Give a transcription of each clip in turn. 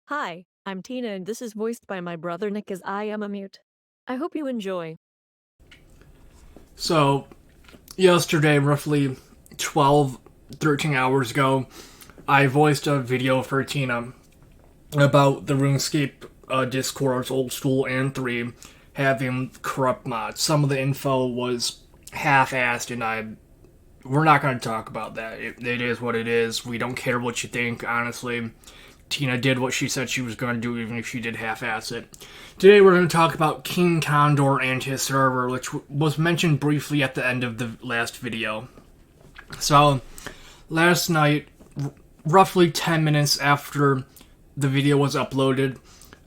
Hi, I'm Tina, and this is voiced by my brother Nick as I am a mute. I hope you enjoy. So, yesterday, roughly 12, 13 hours ago, I voiced a video for Tina about the RuneScape Discord's old school and 3 having corrupt mods. Some of the info was half-assed, and we're not going to talk about that. It is what it is. We don't care what you think, honestly. Tina did what she said she was going to do, even if she did half-ass it. Today we're going to talk about King Condor and his server, which was mentioned briefly at the end of the last video. So, last night, roughly 10 minutes after the video was uploaded,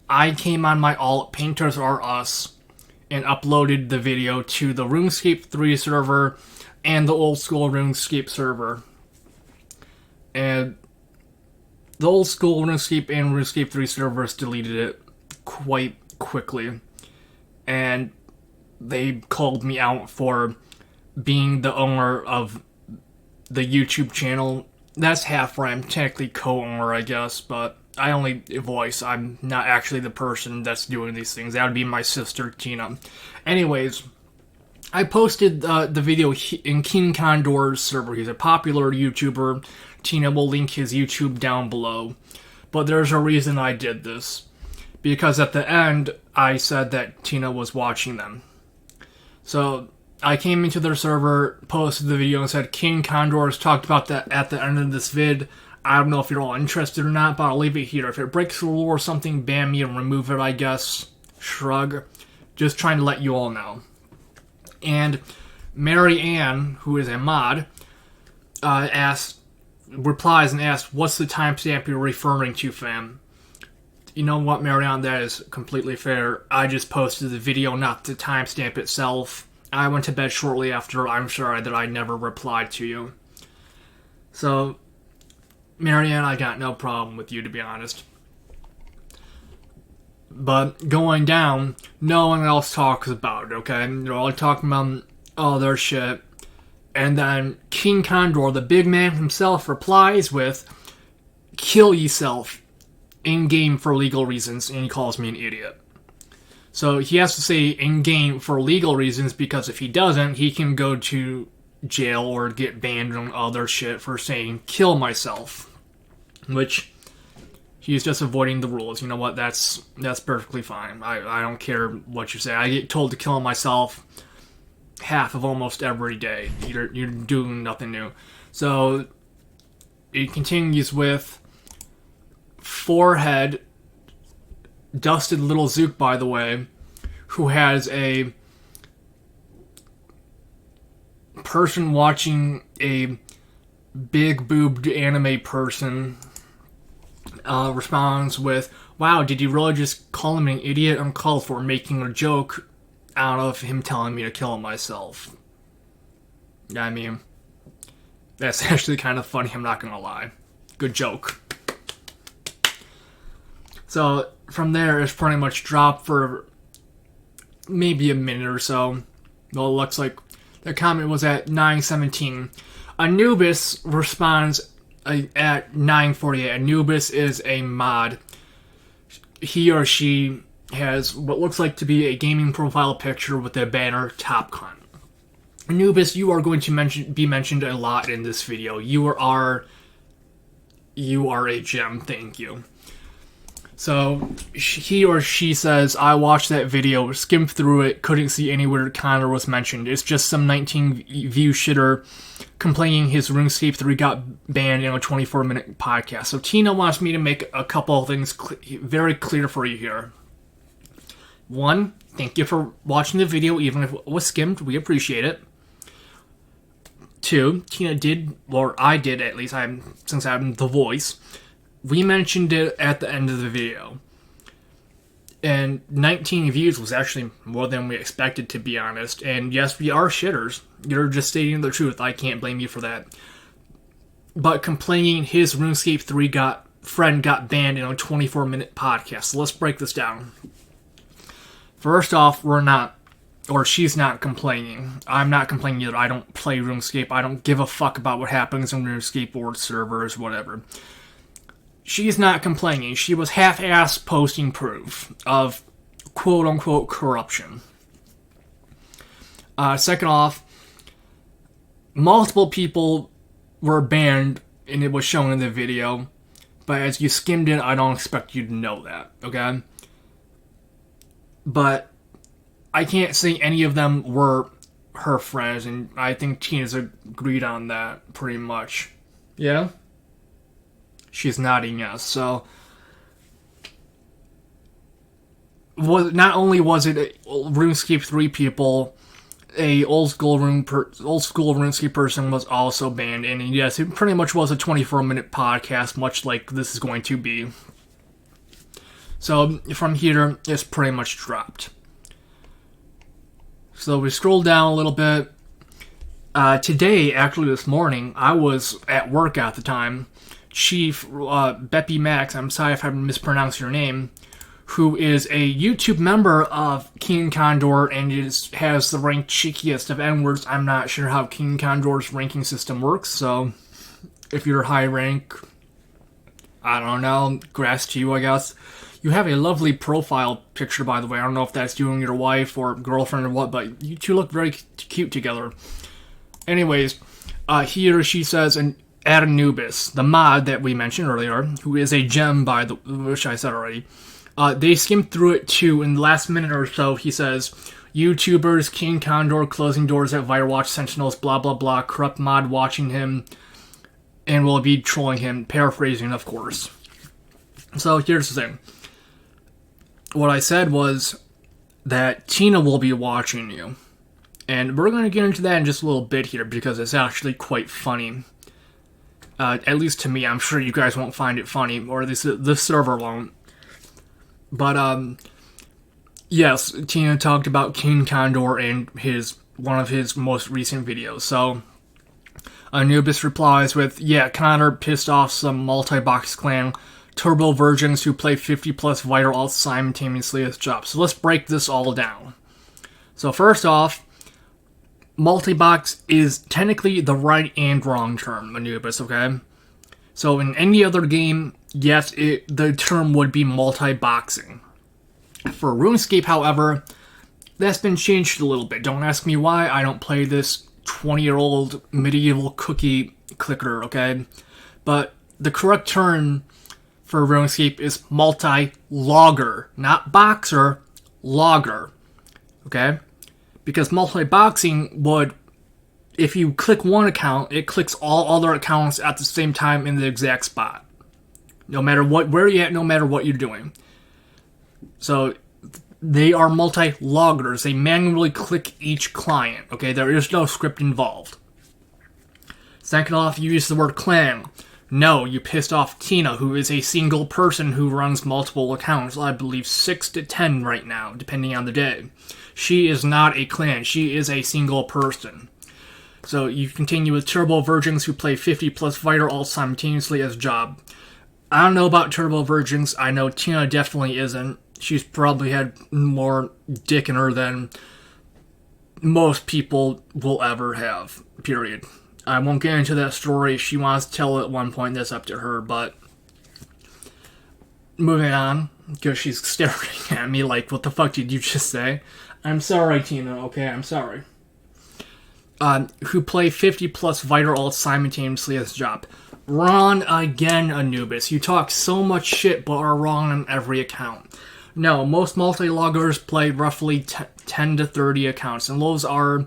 I came on my alt, Painters Are Us, and uploaded the video to the RuneScape 3 server and the old school RuneScape server. And the old school RuneScape and RuneScape 3 servers deleted it quite quickly. And they called me out for being the owner of the YouTube channel. That's half right. I'm technically co-owner, I guess, but I only voice. I'm not actually the person that's doing these things. That would be my sister, Tina. Anyways, I posted the video in King Condor's server. He's a popular YouTuber. Tina will link his YouTube down below. But there's a reason I did this. Because at the end, I said that Tina was watching them. So, I came into their server, posted the video, and said, King Condor has talked about that at the end of this vid. I don't know if you're all interested or not, but I'll leave it here. If it breaks the rule or something, ban me and remove it, I guess. Shrug. Just trying to let you all know. And Mary Ann, who is a mod, replies and asks, what's the timestamp you're referring to, fam? You know what, Mary Ann, that is completely fair. I just posted the video, not the timestamp itself. I went to bed shortly after. I'm sorry that I never replied to you. So, Mary Ann, I got no problem with you, to be honest. But going down, no one else talks about it, okay? They're all talking about all their shit. And then King Condor, the big man himself, replies with, kill yourself in-game for legal reasons, and he calls me an idiot. So he has to say in-game for legal reasons, because if he doesn't, he can go to jail or get banned on other shit for saying kill myself. Which, he's just avoiding the rules. You know what, that's perfectly fine. I don't care what you say. I get told to kill myself half of almost every day. You're doing nothing new. So, it continues with Forehead, Dusted Little Zook, by the way, who has a person watching a big boobed anime person, responds with, wow, did you really just call him an idiot? Uncalled for, making a joke out of him telling me to kill myself. I mean, that's actually kind of funny, I'm not gonna lie. Good joke. So, from there, it's pretty much dropped for maybe a minute or so. Well, it looks like the comment was at 9:17. Anubis responds at 9:48. Anubis is a mod. He or she has what looks like to be a gaming profile picture with a banner top cunt. Anubis, you are going to be mentioned a lot in this video. You are a gem, thank you. So, he or she says, I watched that video, skimmed through it, couldn't see anywhere Condor was mentioned. It's just some 19-view shitter complaining his RuneScape 3 got banned in a 24-minute podcast. So, Tina wants me to make a couple of things very clear for you here. One, thank you for watching the video, even if it was skimmed. We appreciate it. Two, Tina did, or I did at least, since I'm the voice, we mentioned it at the end of the video. And 19 views was actually more than we expected, to be honest. And yes, we are shitters. You're just stating the truth. I can't blame you for that. But complaining his RuneScape 3 friend got banned in a 24-minute podcast. So let's break this down. First off, she's not complaining. I'm not complaining either. I don't play RuneScape. I don't give a fuck about what happens on RuneScape or servers, whatever. she's not complaining. She was half-ass posting proof of quote-unquote corruption. Second off, multiple people were banned, and it was shown in the video. But as you skimmed it, I don't expect you to know that, okay? But I can't say any of them were her friends, and I think Tina's agreed on that pretty much. Yeah? She's nodding yes. So, not only was it RuneScape 3 people, a old school RuneScape person was also banned, and yes, it pretty much was a 24-minute podcast, much like this is going to be. So from here, it's pretty much dropped. So we scroll down a little bit. Today, actually this morning, I was at work at the time. Chief Beppy Max, I'm sorry if I mispronounced your name, who is a YouTube member of King Condor and has the rank cheekiest of N-words. I'm not sure how King Condor's ranking system works, so if you're high rank, I don't know, grass to you, I guess. You have a lovely profile picture, by the way. I don't know if that's you and your wife or girlfriend or what, but you two look very cute together. Anyways, he or she says, and Anubis, the mod that we mentioned earlier, who is a gem which I said already, they skimmed through it too. In the last minute or so, he says, YouTubers, King Condor closing doors at Firewatch Sentinels, blah blah blah, corrupt mod watching him, and will be trolling him, paraphrasing, of course. So here's the thing. What I said was that Tina will be watching you. And we're going to get into that in just a little bit here because it's actually quite funny. At least to me. I'm sure you guys won't find it funny, or at least the server won't. But, yes, Tina talked about King Condor in one of his most recent videos. So, Anubis replies with, yeah, Connor pissed off some multi-box clan turbo virgins who play 50 plus vital alts simultaneously as jobs. So let's break this all down. So first off, multi-box is technically the right and wrong term, Anubis, okay? So in any other game, yes, the term would be multi-boxing. For RuneScape, however, that's been changed a little bit. Don't ask me why, I don't play this 20-year-old medieval cookie clicker, okay? But the correct term for RuneScape is multi-logger, not boxer, logger, okay? Because multi-boxing would, if you click one account, it clicks all other accounts at the same time in the exact spot. No matter where you're at, no matter what you're doing. So, they are multi-loggers. They manually click each client, okay? There is no script involved. Second off, you use the word clan. No, you pissed off Tina, who is a single person who runs multiple accounts. I believe 6 to 10 right now, depending on the day. She is not a clan. She is a single person. So you continue with Turbo Virgins who play 50 plus fighter alts simultaneously as job. I don't know about Turbo Virgins. I know Tina definitely isn't. She's probably had more dick in her than most people will ever have, period. I won't get into that story. If she wants to tell it at one point, that's up to her, but moving on, because she's staring at me like, what the fuck did you just say? I'm sorry, Tina, okay? I'm sorry. Who play 50 plus vital alts simultaneously as job. Wrong again, Anubis. You talk so much shit, but are wrong on every account. No, most multi-loggers play roughly 10 to 30 accounts, and those are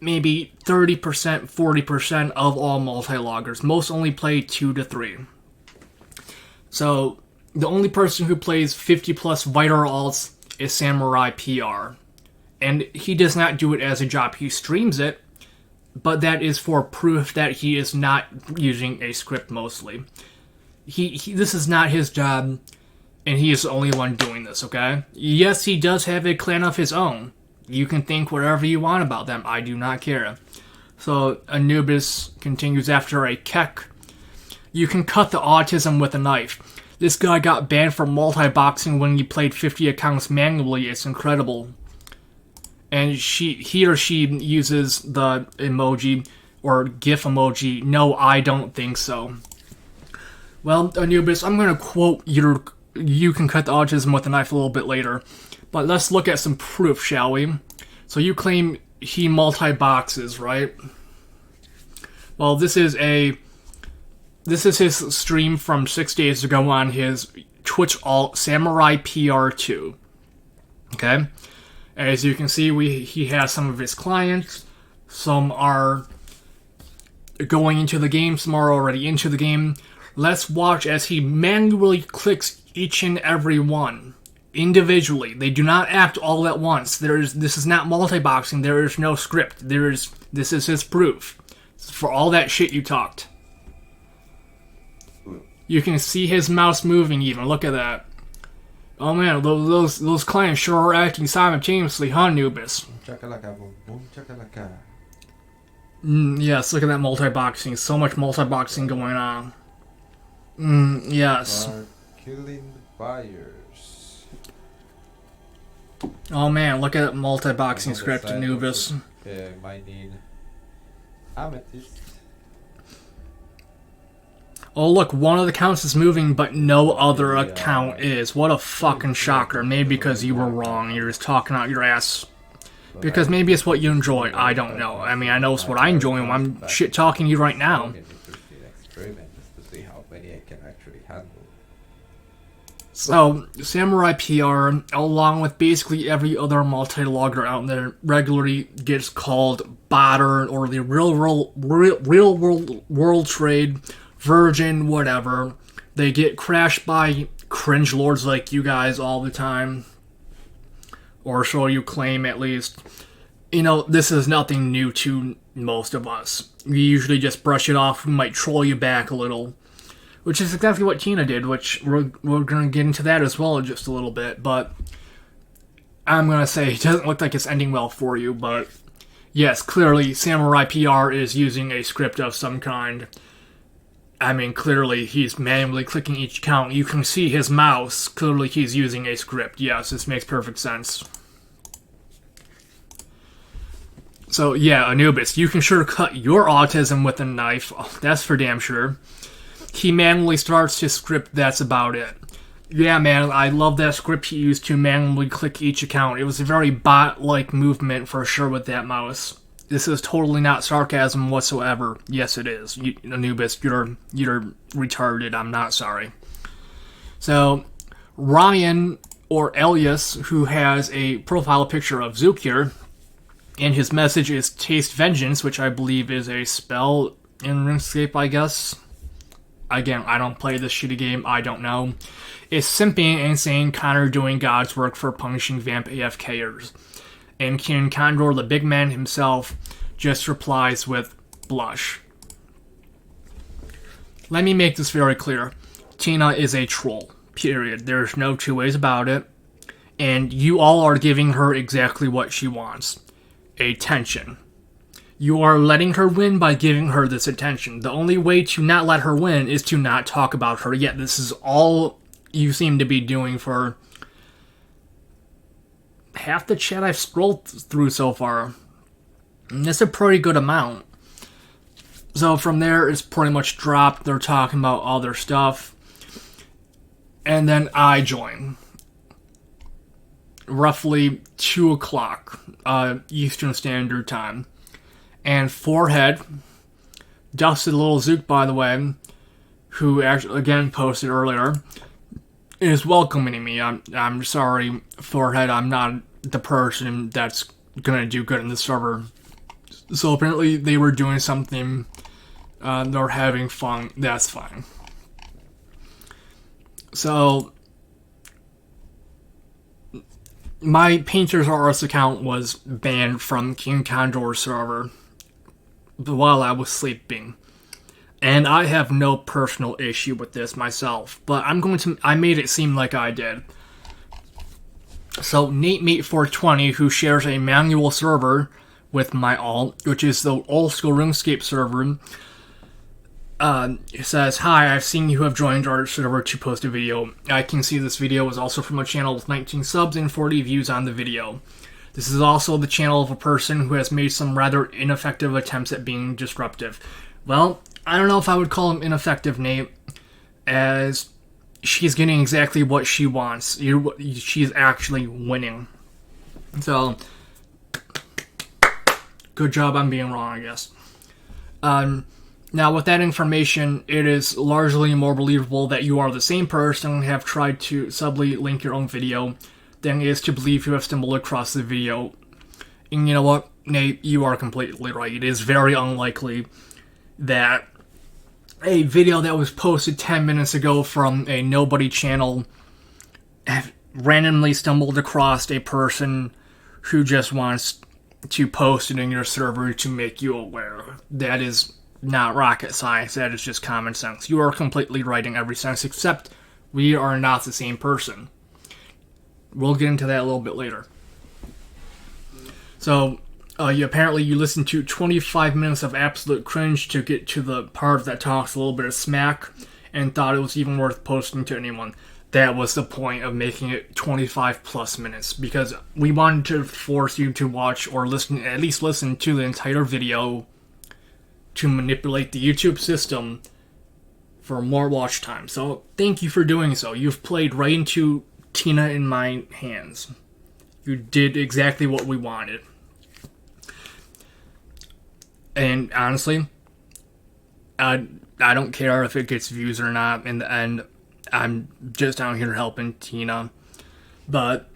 maybe 30%, 40% of all multi-loggers. Most only play 2 to 3. So, the only person who plays 50 plus vital alts is Samurai PR. And he does not do it as a job. He streams it, but that is for proof that he is not using a script mostly. This is not his job, and he is the only one doing this, okay? Yes, he does have a clan of his own. You can think whatever you want about them. I do not care. So, Anubis continues after a Kek. You can cut the autism with a knife. This guy got banned from multi-boxing when he played 50 accounts manually. It's incredible. And he or she uses the emoji or GIF emoji. No, I don't think so. Well, Anubis, I'm going to quote your. You can cut the autism with a knife a little bit later. But let's look at some proof, shall we? So you claim he multi-boxes, right? Well, this is his stream from 6 days ago on his Twitch alt Samurai PR2. Okay? As you can see, he has some of his clients. Some are going into the game, some are already into the game. Let's watch as he manually clicks each and every one individually. They do not act all at once. This is not multi-boxing. There is no script. This is his proof for all that shit you talked. You can see his mouse moving even. Look at that. Oh man, those clients sure are acting simultaneously, huh, Nubis? Chakalaka, boom, boom, chakalaka. Yes, look at that multi-boxing. So much multi-boxing going on. Yes. Are killing the buyers. Oh man, look at that multi-boxing script, Anubis. Might need amethyst. Oh look, one of the accounts is moving, but no other account is. What a fucking shocker. Maybe because you were wrong. You're just talking out your ass. Because maybe it's what you enjoy. I don't know. I mean, I know it's what I enjoy when I'm shit talking to you right now. Experiment just to see how many I can actually handle. So, Samurai PR, along with basically every other multi-logger out there, regularly gets called Botter or the real world trade, Virgin, whatever. They get crashed by cringe lords like you guys all the time. Or so you claim, at least. You know, this is nothing new to most of us. We usually just brush it off. We might troll you back a little. Which is exactly what Tina did, which we're going to get into that as well in just a little bit. But I'm going to say it doesn't look like it's ending well for you. But yes, clearly Samurai PR is using a script of some kind. I mean, clearly he's manually clicking each account. You can see his mouse. Clearly he's using a script. Yes, this makes perfect sense. So yeah, Anubis, you can sure cut your autism with a knife. Oh, that's for damn sure. He manually starts his script, that's about it. Yeah, man, I love that script he used to manually click each account. It was a very bot-like movement for sure with that mouse. This is totally not sarcasm whatsoever. Yes, it is. Anubis, you're retarded. I'm not sorry. So, Ryan, or Elias, who has a profile picture of Zukir, and his message is Taste Vengeance, which I believe is a spell in RuneScape, I guess. Again, I don't play this shitty game, I don't know. Is simping and saying Connor doing God's work for punishing Vamp AFKers. And King Condor, the big man himself, just replies with blush. Let me make this very clear. Tina is a troll, period. There's no two ways about it. And you all are giving her exactly what she wants. Attention. You are letting her win by giving her this attention. The only way to not let her win is to not talk about her. Yet this is all you seem to be doing for half the chat I've scrolled through so far. And that's a pretty good amount. So from there, it's pretty much dropped. They're talking about other stuff. And then I join. Roughly 2 o'clock Eastern Standard Time. And Forehead, Dusted Little Zook, by the way, who actually, again, posted earlier, is welcoming me. I'm sorry, Forehead, I'm not the person that's gonna do good in the server. So apparently they were doing something, they're having fun, that's fine. So, my Painter's RS account was banned from King Condor's server while I was sleeping. And I have no personal issue with this myself, but I made it seem like I did. So NateMate420, who shares a manual server with my alt, which is the old school RuneScape server, says, "Hi, I've seen you have joined our server to post a video. I can see this video is also from a channel with 19 subs and 40 views on the video. This is also the channel of a person who has made some rather ineffective attempts at being disruptive." Well, I don't know if I would call him ineffective, Nate. as she's getting exactly what she wants. She's actually winning. So, good job on being wrong, I guess. Now, with that information, it is largely more believable that you are the same person and have tried to subtly link your own video than it is to believe you have stumbled across the video. And you know what, Nate, you are completely right. It is very unlikely that a video that was posted 10 minutes ago from a nobody channel randomly stumbled across a person who just wants to post it in your server to make you aware. That is not rocket science, that is just common sense. You are completely right in every sense, except we are not the same person. We'll get into that a little bit later. So, apparently you listened to 25 minutes of absolute cringe to get to the part that talks a little bit of smack and thought it was even worth posting to anyone. That was the point of making it 25 plus minutes, because we wanted to force you to watch or listen, at least listen to the entire video to manipulate the YouTube system for more watch time. So thank you for doing so. You've played right into Tina in my hands. You did exactly what we wanted. And honestly, I don't care if it gets views or not. In the end, I'm just out here helping Tina. But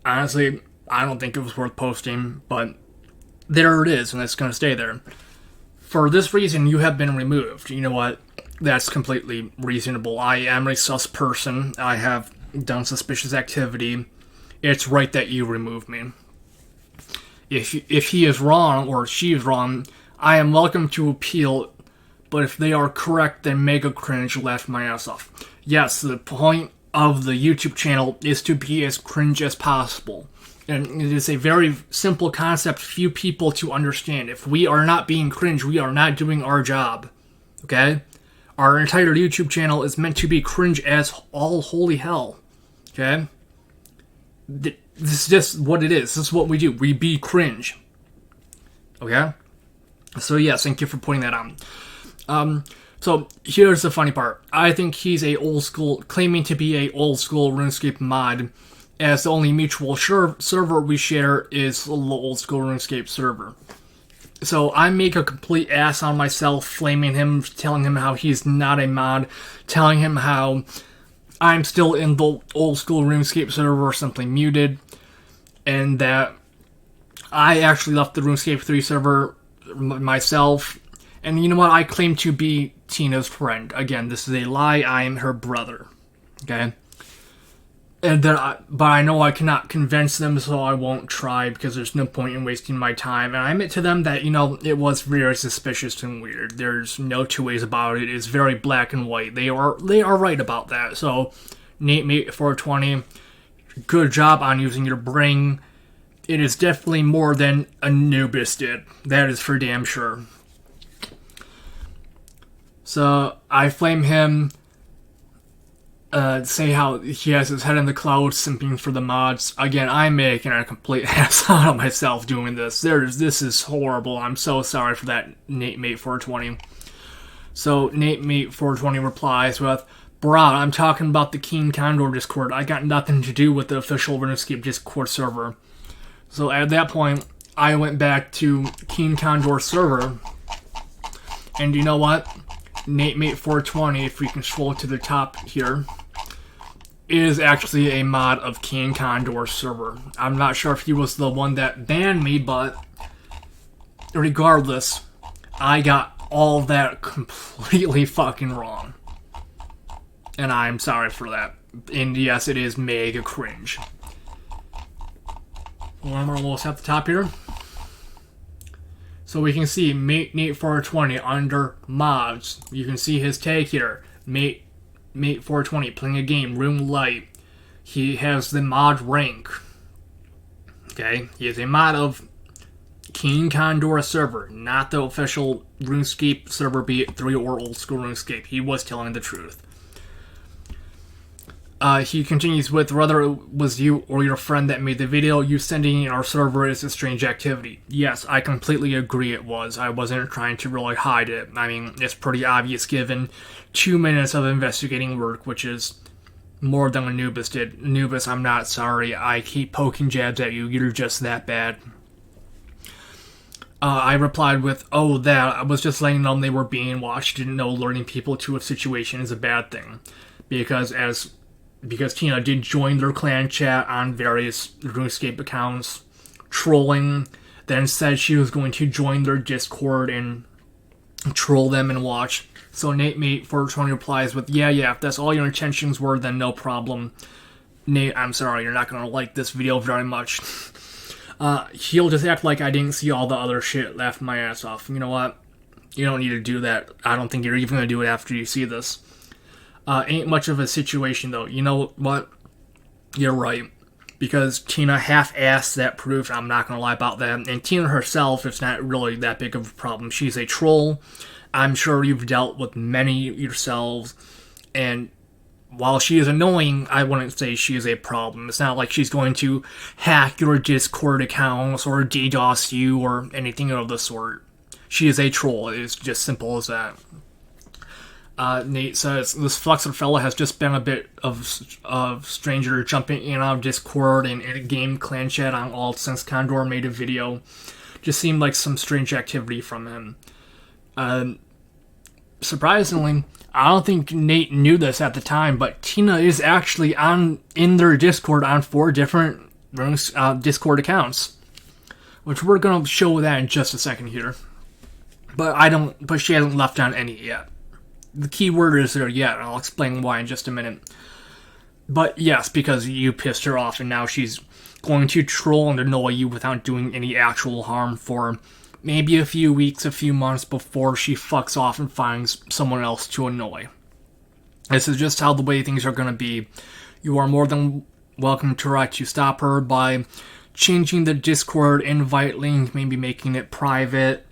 honestly, I don't think it was worth posting. But there it is, and it's going to stay there. For this reason, you have been removed. You know what? That's completely reasonable. I am a sus person. I have done suspicious activity. It's right that you remove me. If he is wrong or she is wrong, I am welcome to appeal, but if they are correct, then mega cringe laugh my ass off. Yes, the point of the YouTube channel is to be as cringe as possible. And it is a very simple concept, few people to understand. If we are not being cringe, we are not doing our job. Okay? Our entire YouTube channel is meant to be cringe as all holy hell. Okay? This is just what it is. This is what we do. We be cringe. Okay? So yes, thank you for putting that on. So here's the funny part. I think he's claiming to be a old school RuneScape mod, as the only mutual server we share is the old school RuneScape server. So I make a complete ass on myself, flaming him, telling him how he's not a mod, telling him how I'm still in the old school RuneScape server, simply muted, and that I actually left the RuneScape 3 server myself. And you know what? I claim to be Tina's friend. Again, this is a lie. I am her brother. Okay? But I know I cannot convince them, so I won't try, because there's no point in wasting my time. And I admit to them that, it was very suspicious and weird. There's no two ways about it. It's very black and white. They are right about that. So, NateMate420, good job on using your brain. It is definitely more than Anubis did. That is for damn sure. So, I flame him. Say how he has his head in the clouds simping for the mods. Again, I'm making a complete ass out of myself doing this. This is horrible. I'm so sorry for that, NateMate420. So, NateMate420 replies with, "Bruh, I'm talking about the King Condor Discord. I got nothing to do with the official RuneScape Discord server." So, at that point, I went back to King Condor server. And you know what? NateMate420, if we can scroll to the top here, is actually a mod of King Condor server. I'm not sure if he was the one that banned me, but regardless, I got all that completely fucking wrong. And I'm sorry for that. And yes, it is mega cringe. We're almost at the top here. So we can see Mate420 under mods. You can see his tag here. Mate420 playing a game, Room Light. He has the mod rank. Okay, he is a mod of King Condor server, not the official RuneScape server, be it 3 or old school RuneScape. He was telling the truth. He continues with, whether it was you or your friend that made the video, you sending it in our server is a strange activity. Yes, I completely agree it was. I wasn't trying to really hide it. I mean, it's pretty obvious given 2 minutes of investigating work, which is more than Anubis did. Anubis, I'm not sorry. I keep poking jabs at you. You're just that bad. I replied with, oh, that. I was just letting them they were being watched. Didn't know alerting people to a situation is a bad thing. Because Tina did join their clan chat on various RuneScape accounts, trolling, then said she was going to join their Discord and troll them and watch. So Nate Mate 420 replies with, yeah, if that's all your intentions were, then no problem. Nate, I'm sorry, you're not going to like this video very much. He'll just act like I didn't see all the other shit, laughed my ass off. You know what? You don't need to do that. I don't think you're even going to do it after you see this. Ain't much of a situation, though. You know what? You're right. Because Tina half-assed that proof, I'm not going to lie about that. And Tina herself, it's not really that big of a problem. She's a troll. I'm sure you've dealt with many yourselves. And while she is annoying, I wouldn't say she is a problem. It's not like she's going to hack your Discord accounts or DDoS you or anything of the sort. She is a troll. It's just simple as that. Nate says, this Fluxer fella has just been a bit of stranger jumping in and out of Discord and in a game clan chat on alt since Condor made a video. Just seemed like some strange activity from him. Surprisingly, I don't think Nate knew this at the time, but Tina is actually in their Discord on 4 different Discord accounts. Which we're going to show that in just a second here. But she hasn't left on any yet. The key word is there yet, and I'll explain why in just a minute. But yes, because you pissed her off, and now she's going to troll and annoy you without doing any actual harm for maybe a few weeks, a few months before she fucks off and finds someone else to annoy. This is just how the way things are going to be. You are more than welcome to try to stop her by changing the Discord invite link, maybe making it private.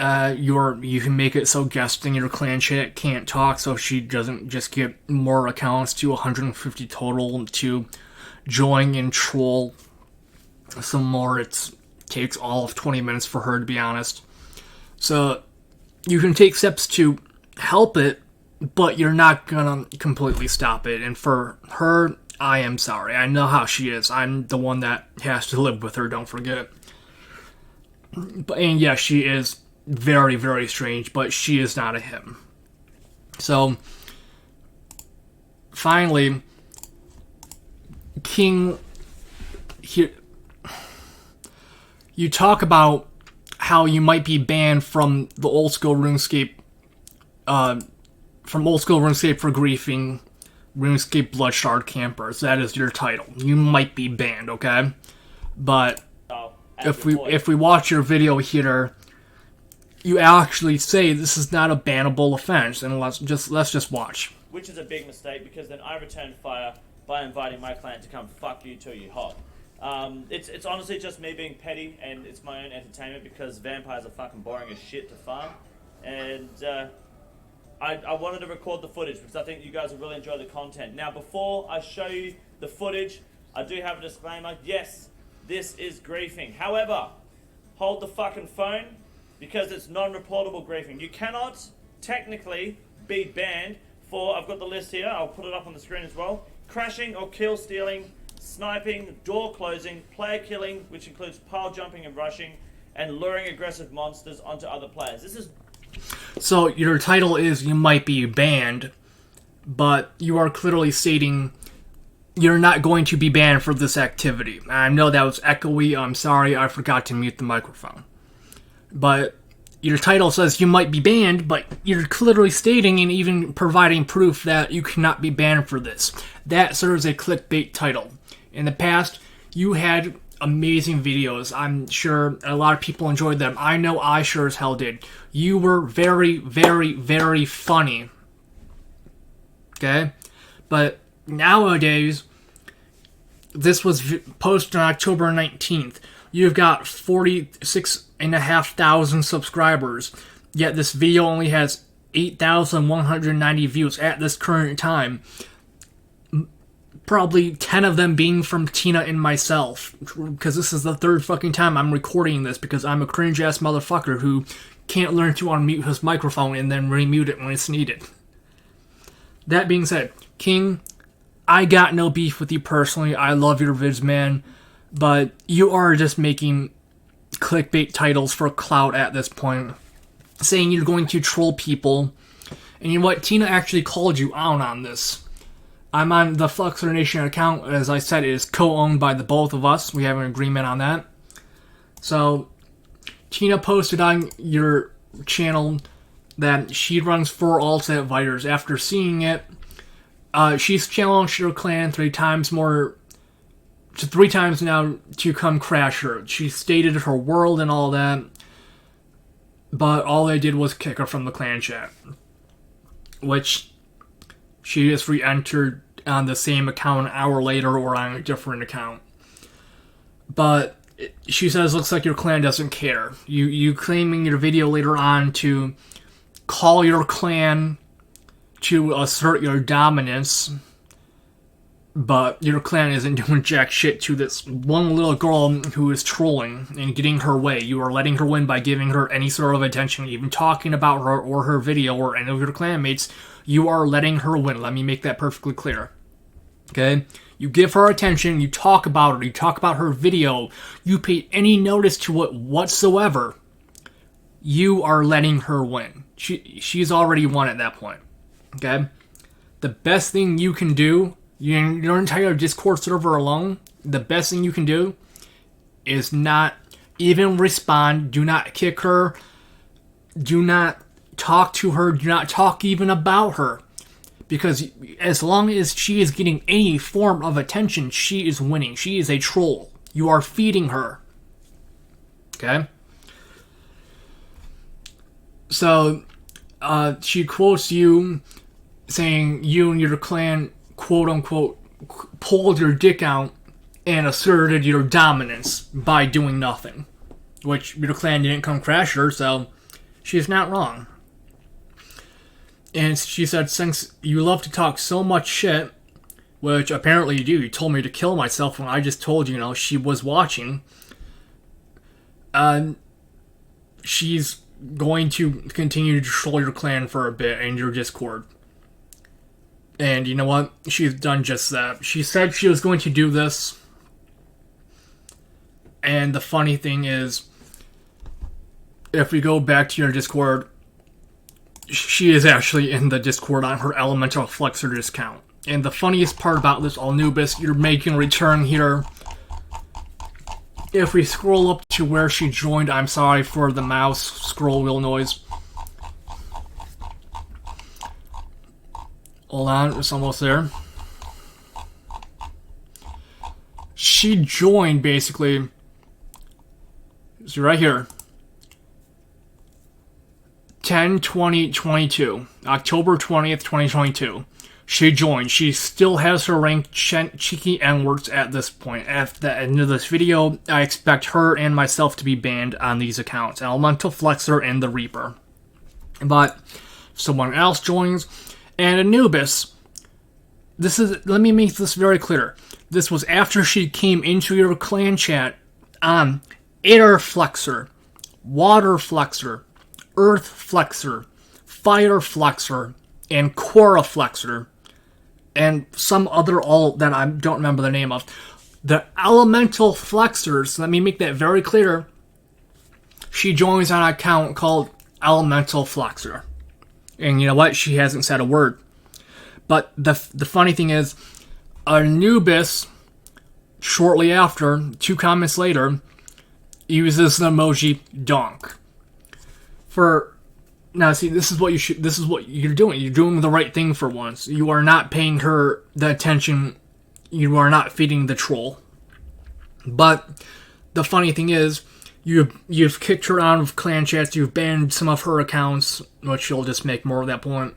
You can make it so guests in your clan chat can't talk, so she doesn't just get more accounts to 150 total to join and troll some more. It takes all of 20 minutes for her, to be honest. So you can take steps to help it, but you're not gonna completely stop it. And for her, I am sorry. I know how she is. I'm the one that has to live with her, don't forget. And yeah, she is very, very strange, but she is not a him. So, finally, King, here, you talk about how you might be banned from the old school RuneScape, for griefing RuneScape Bloodshard campers. That is your title. You might be banned, okay? But if we watch your video here, you actually say this is not a bannable offense, and let's just watch. Which is a big mistake, because then I return fire by inviting my clan to come fuck you till you hop. It's honestly just me being petty, and it's my own entertainment, because vampires are fucking boring as shit to farm. And I wanted to record the footage because I think you guys will really enjoy the content. Now, before I show you the footage, I do have a disclaimer. Yes, this is griefing. However, hold the fucking phone, because it's non-reportable griefing. You cannot technically be banned for, I've got the list here, I'll put it up on the screen as well, crashing or kill stealing, sniping, door closing, player killing, which includes pile jumping and rushing, and luring aggressive monsters onto other players. This is... So your title is you might be banned, but you are clearly stating you're not going to be banned for this activity. I know that was echoey, I'm sorry, I forgot to mute the microphone. But your title says you might be banned, but you're clearly stating and even providing proof that you cannot be banned for this. That serves a clickbait title. In the past, you had amazing videos. I'm sure a lot of people enjoyed them. I know I sure as hell did. You were very, very, very funny. Okay? But nowadays, this was posted on October 19th. You've got 46,500 subscribers, yet this video only has 8,190 views at this current time. probably 10 of them being from Tina and myself, because this is the third fucking time I'm recording this, because I'm a cringe-ass motherfucker who can't learn to unmute his microphone and then remute it when it's needed. That being said, King, I got no beef with you personally. I love your vids, man, but you are just making clickbait titles for clout at this point, saying you're going to troll people. And you know what? Tina actually called you out on this. I'm on the Flexor Nation account. As I said, it is co-owned by the both of us. We have an agreement on that. So, Tina posted on your channel that she runs 4 alts at Viters. After seeing it, she's challenged her clan 3 times now to come crash her. She stated her world and all that, but all they did was kick her from the clan chat, which she just re-entered on the same account an hour later or on a different account. But she says, looks like your clan doesn't care. You claim in your video later on to call your clan to assert your dominance, but your clan isn't doing jack shit to this one little girl who is trolling and getting her way. You are letting her win by giving her any sort of attention, even talking about her or her video or any of your clanmates. You are letting her win. Let me make that perfectly clear. Okay? You give her attention, you talk about her, you talk about her video, you pay any notice to it whatsoever, you are letting her win. She's already won at that point. Okay? The best thing you can do, your entire Discord server alone, the best thing you can do is not even respond, do not kick her, do not talk to her, do not talk even about her. Because as long as she is getting any form of attention, she is winning. She is a troll. You are feeding her. Okay? So, she quotes you saying you and your clan, quote-unquote, pulled your dick out and asserted your dominance by doing nothing. Which your clan didn't come crash her, so she's not wrong. And she said, since you love to talk so much shit, which apparently you do, you told me to kill myself when I just told you, she was watching, she's going to continue to troll your clan for a bit and your Discord. And you know what? She's done just that. She said she was going to do this. And the funny thing is, if we go back to your Discord, she is actually in the Discord on her Elemental Flexor discount. And the funniest part about this, Anubis, you're making a return here. If we scroll up to where she joined, I'm sorry for the mouse scroll wheel noise. Hold on, it's almost there. She joined, basically. See right here. 10/20/22, October 20th, 2022. She joined. She still has her rank cheeky N-words at this point. At the end of this video, I expect her and myself to be banned on these accounts. Elemental Flexor and the Reaper. But someone else joins, and Anubis. Let me make this very clear. This was after she came into your clan chat on Air Flexor, Water Flexor, Earth Flexor, Fire Flexor, and Quora Flexor, and some other alt that I don't remember the name of. The Elemental Flexors, let me make that very clear, she joins on an account called Elemental Flexor. And you know what? She hasn't said a word. But the funny thing is, Anubis, shortly after, 2 comments later, uses the emoji donk. Now, see, this is what you're doing. You're doing the right thing for once. You are not paying her the attention. You are not feeding the troll. But the funny thing is, you've kicked her out of clan chats. You've banned some of her accounts, which you'll just make more of that point.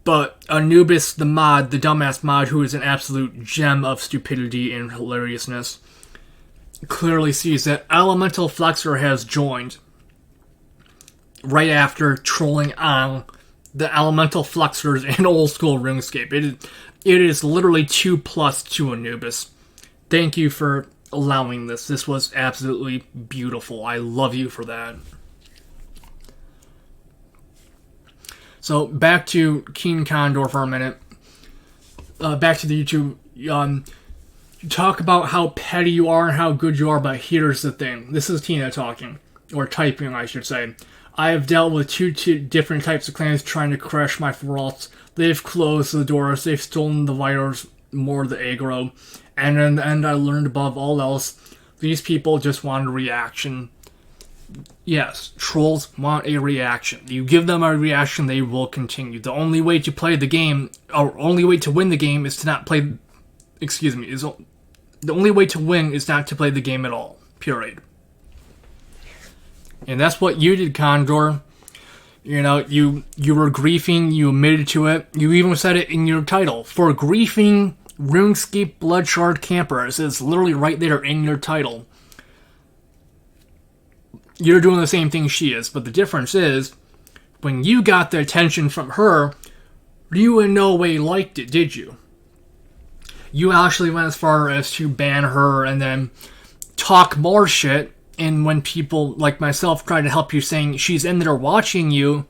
But Anubis, the mod, the dumbass mod, who is an absolute gem of stupidity and hilariousness, clearly sees that Elemental Flexor has joined right after trolling on the elemental flexors in old school RuneScape. It is literally 2+ to Anubis. Thank you for allowing this. This was absolutely beautiful. I love you for that. So back to King Condor for a minute. Back to the YouTube. You talk about how petty you are and how good you are, but here's the thing. This is Tina talking. Or typing, I should say. I have dealt with two different types of clans trying to crush my vaults. They've closed the doors, they've stolen the vitals, more the aggro, and in the end I learned above all else, these people just want a reaction. Yes, trolls want a reaction. You give them a reaction, they will continue. The only way to play the game, or only way to win the game is to not play, the only way to win is not to play the game at all. Period. And that's what you did, Condor. You know, you were griefing, you admitted to it, you even said it in your title. For griefing RuneScape Bloodshard Campers, it's literally right there in your title. You're doing the same thing she is, but the difference is, when you got the attention from her, you in no way liked it, did you? You actually went as far as to ban her and then talk more shit. And when people like myself try to help you saying she's in there watching you,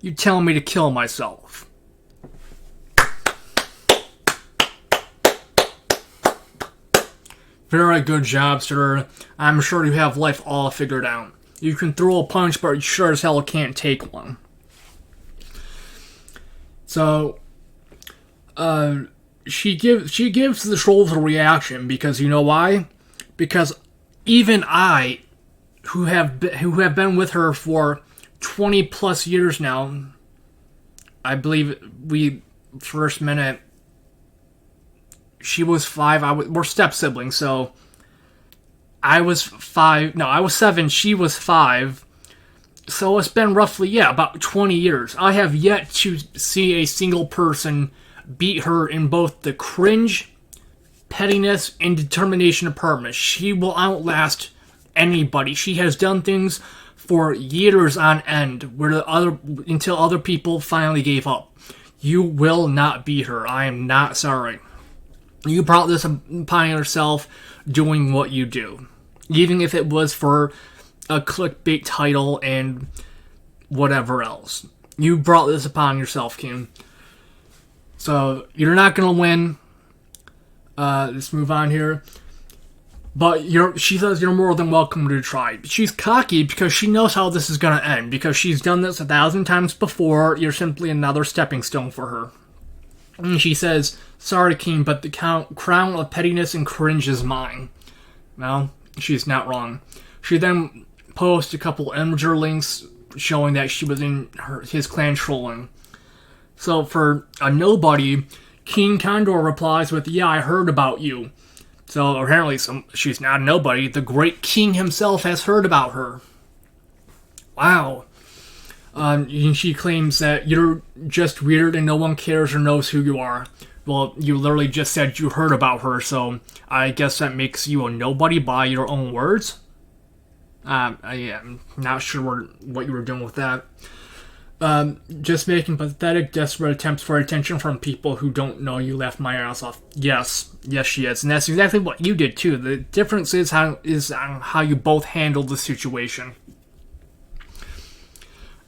you tell me to kill myself. Very good job, sir. I'm sure you have life all figured out. You can throw a punch, but you sure as hell can't take one. So, she gives the trolls a reaction because you know why? Because even I, who have been with her for 20+ years now, I believe we first met at, she was 5, we're step siblings, so I was 5, no, I was 7, she was 5, so it's been roughly, about 20 years. I have yet to see a single person beat her in both the cringe, pettiness, and determination department. She will outlast anybody. She has done things for years on end until other people finally gave up. You will not beat her. I am not sorry. You brought this upon yourself doing what you do. Even if it was for a clickbait title and whatever else. You brought this upon yourself, King. So, you're not going to win. Let's move on here. But she says you're more than welcome to try. She's cocky because she knows how this is going to end. Because she's done this 1,000 times before. You're simply another stepping stone for her. And she says, sorry, King, but the crown of pettiness and cringe is mine. Well, she's not wrong. She then posts a couple Imgur links showing that she was in his clan trolling. So for a nobody, King Condor replies with, yeah, I heard about you. So apparently she's not a nobody. The great king himself has heard about her. Wow. She claims that you're just weird and no one cares or knows who you are. Well, you literally just said you heard about her, so I guess that makes you a nobody by your own words? I'm not sure what you were doing with that. Just making pathetic, desperate attempts for attention from people who don't know you left my ass off. Yes, she is. And that's exactly what you did, too. The difference is how you both handled the situation.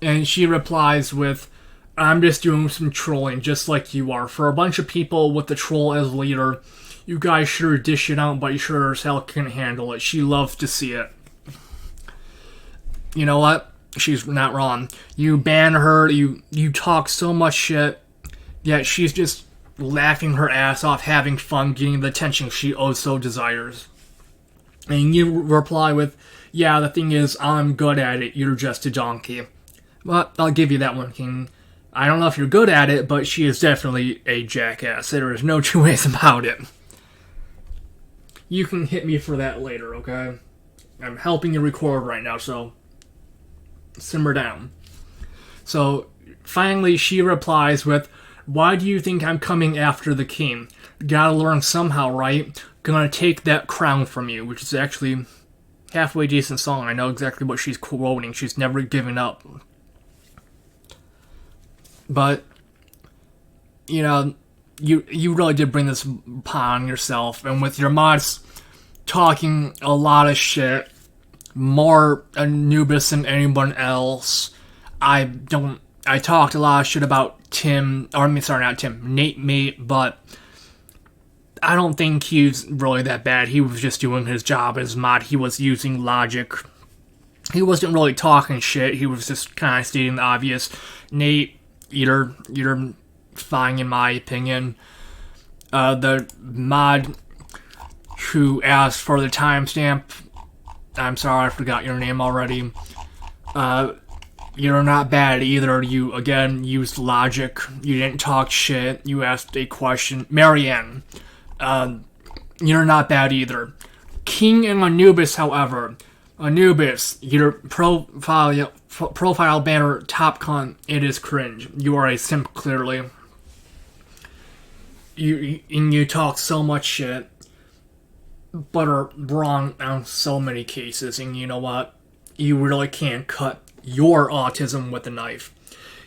And she replies with, I'm just doing some trolling, just like you are. For a bunch of people with the troll as leader, you guys sure dish it out, but you sure as hell can handle it. She loves to see it. You know what? She's not wrong. You ban her, you talk so much shit, yet she's just laughing her ass off, having fun, getting the attention she so desires. And you reply with, yeah, the thing is, I'm good at it, you're just a donkey. Well, I'll give you that one, King. I don't know if you're good at it, but she is definitely a jackass. There is no two ways about it. You can hit me for that later, okay? I'm helping you record right now, so simmer down. So, finally, she replies with, why do you think I'm coming after the king? Gotta learn somehow, right? Gonna take that crown from you, which is actually halfway decent song. I know exactly what she's quoting. She's never given up. But, you know, you really did bring this upon yourself, and with your mods talking a lot of shit, more Anubis than anyone else. I talked a lot of shit about Nate Mate, but I don't think he's really that bad. He was just doing his job as mod. He was using logic. He wasn't really talking shit. He was just kind of stating the obvious. Nate, you're fine in my opinion. The mod who asked for the timestamp, I'm sorry, I forgot your name already. You're not bad either. You, again, used logic. You didn't talk shit. You asked a question. Marianne, you're not bad either. King and Anubis, however. Anubis, your profile banner top cunt, it is cringe. You are a simp, clearly. You talk so much shit, but are wrong on so many cases, and you know what? You really can't cut your autism with a knife.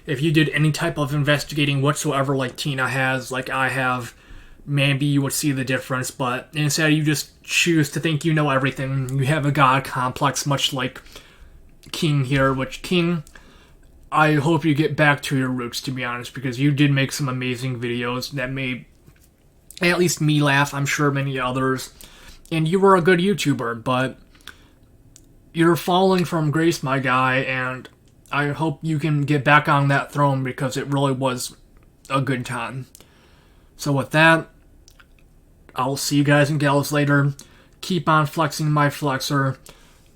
If you did any type of investigating whatsoever like Tina has, like I have, maybe you would see the difference, but instead you just choose to think you know everything. You have a god complex, much like King here, which, King, I hope you get back to your roots, to be honest, because you did make some amazing videos that made at least me laugh, I'm sure many others, and you were a good YouTuber, but you're falling from grace, my guy, and I hope you can get back on that throne because it really was a good time. So with that, I'll see you guys and gals later. Keep on flexing my flexor.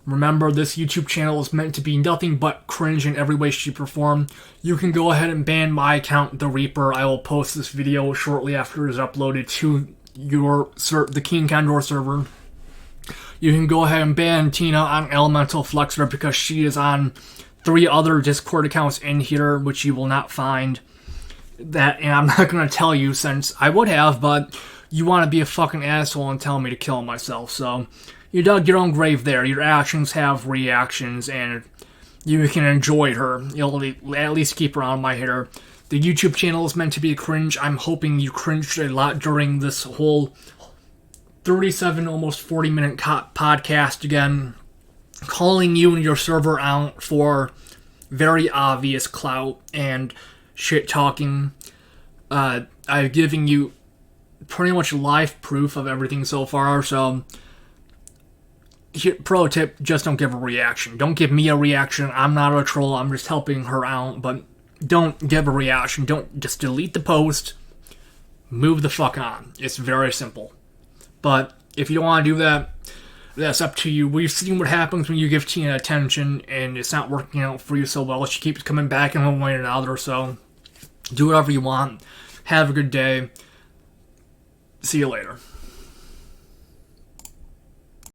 Remember, this YouTube channel is meant to be nothing but cringe in every way, shape, or form. You can go ahead and ban my account, The Reaper. I will post this video shortly after it is uploaded to the King Condor server. You can go ahead and ban Tina on Elemental Flexor because she is on 3 other Discord accounts in here, which you will not find. That, and I'm not going to tell you since I would have, but you want to be a fucking asshole and tell me to kill myself, so you dug your own grave there. Your actions have reactions, and you can enjoy her. You'll at least keep her on my hair. The YouTube channel is meant to be cringe. I'm hoping you cringed a lot during this whole 37, almost 40-minute podcast again, calling you and your server out for very obvious clout and shit-talking. I've given you pretty much live proof of everything so far, so pro tip, just don't give a reaction. Don't give me a reaction. I'm not a troll. I'm just helping her out, but don't give a reaction. Don't just delete the post. Move the fuck on. It's very simple. But if you don't want to do that, that's up to you. We've seen what happens when you give Tina attention and it's not working out for you so well. She keeps coming back in one way or another, so do whatever you want. Have a good day. See you later.